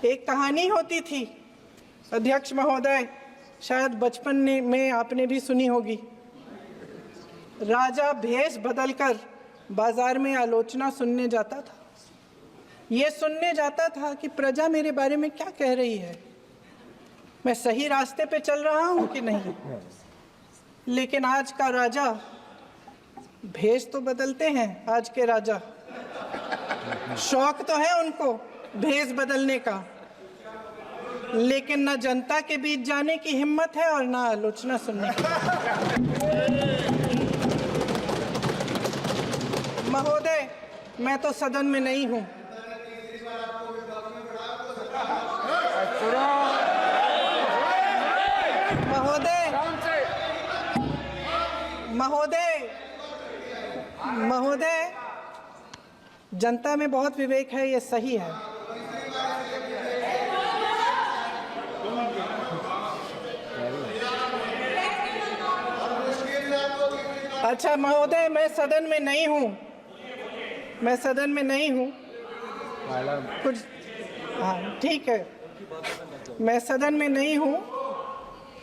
एक कहानी होती थी अध्यक्ष महोदय, शायद बचपन में आपने भी सुनी होगी। राजा भेष बदलकर बाजार में आलोचना सुनने जाता था। ये सुनने जाता था कि प्रजा मेरे बारे में क्या कह रही है, मैं सही रास्ते पे चल रहा हूं कि नहीं। लेकिन आज का राजा, भेष तो बदलते हैं आज के राजा, शौक तो है उनको भेष बदलने का, लेकिन न जनता के बीच जाने की हिम्मत है और न आलोचना सुनने की। महोदय, मैं तो सदन में नहीं हूं। महोदय, जनता में बहुत विवेक है, ये सही है। अच्छा महोदय, मैं सदन में नहीं हूँ, कुछ हाँ ठीक है, मैं सदन में नहीं हूँ,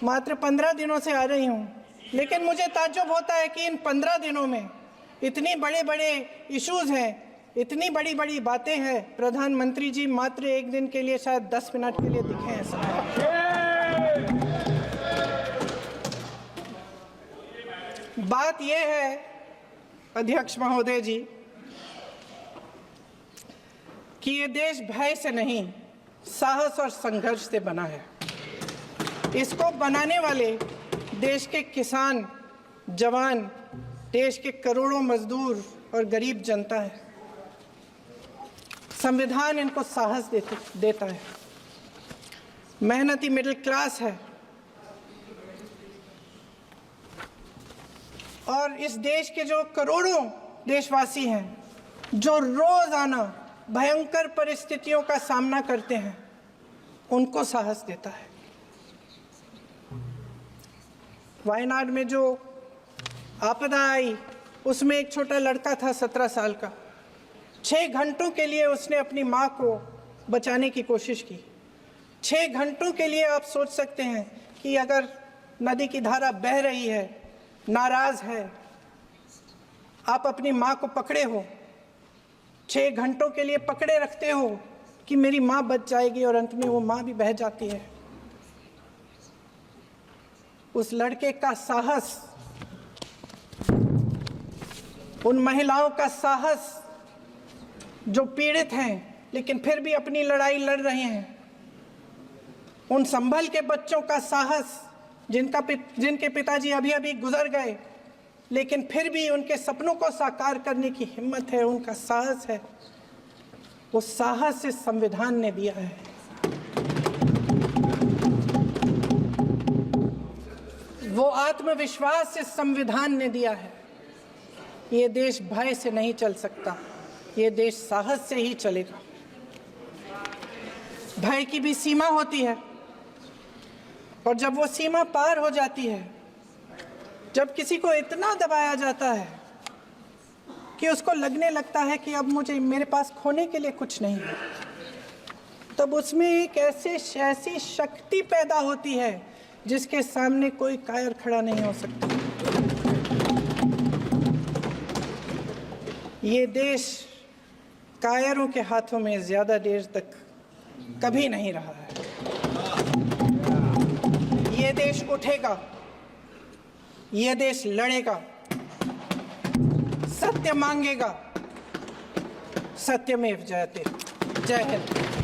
मात्र 15 दिनों से आ रही हूँ। लेकिन मुझे ताज्जुब होता है कि इन 15 दिनों में इतनी बड़े इश्यूज हैं, इतनी बड़ी बातें हैं। प्रधानमंत्री जी मात्र एक दिन के लिए, शायद 10 मिनट के लिए दिखे हैं सब। बात यह है अध्यक्ष महोदय जी कि ये देश भय से नहीं, साहस और संघर्ष से बना है। इसको बनाने वाले देश के किसान, जवान, देश के करोड़ों मजदूर और गरीब जनता है। संविधान इनको साहस देता है। मेहनती मिडिल क्लास है और इस देश के जो करोड़ों देशवासी हैं, जो रोजाना भयंकर परिस्थितियों का सामना करते हैं, उनको साहस देता है। वायनाड में जो आपदा आई, उसमें एक छोटा लड़का था 17 साल का। 6 घंटों के लिए उसने अपनी माँ को बचाने की कोशिश की। 6 घंटों के लिए आप सोच सकते हैं कि अगर नदी की धारा बह रही है, नाराज है, आप अपनी माँ को पकड़े हो, 6 घंटों के लिए पकड़े रखते हो कि मेरी माँ बच जाएगी, और अंत में वो माँ भी बह जाती है। उस लड़के का साहस, उन महिलाओं का साहस जो पीड़ित हैं लेकिन फिर भी अपनी लड़ाई लड़ रहे हैं, उन संभल के बच्चों का साहस जिनके पिताजी अभी गुजर गए लेकिन फिर भी उनके सपनों को साकार करने की हिम्मत है, उनका साहस है। वो साहस इस संविधान ने दिया है। वो आत्मविश्वास इस संविधान ने दिया है। ये देश भय से नहीं चल सकता, ये देश साहस से ही चलेगा। भय की भी सीमा होती है, और जब वो सीमा पार हो जाती है, जब किसी को इतना दबाया जाता है कि उसको लगने लगता है कि अब मेरे पास खोने के लिए कुछ नहीं है, तब उसमें एक ऐसी शक्ति पैदा होती है जिसके सामने कोई कायर खड़ा नहीं हो सकता। ये देश कायरों के हाथों में ज्यादा देर तक कभी नहीं रहा है। ये देश उठेगा, ये देश लड़ेगा, सत्य मांगेगा, सत्यमेव जयते। जय हिंद।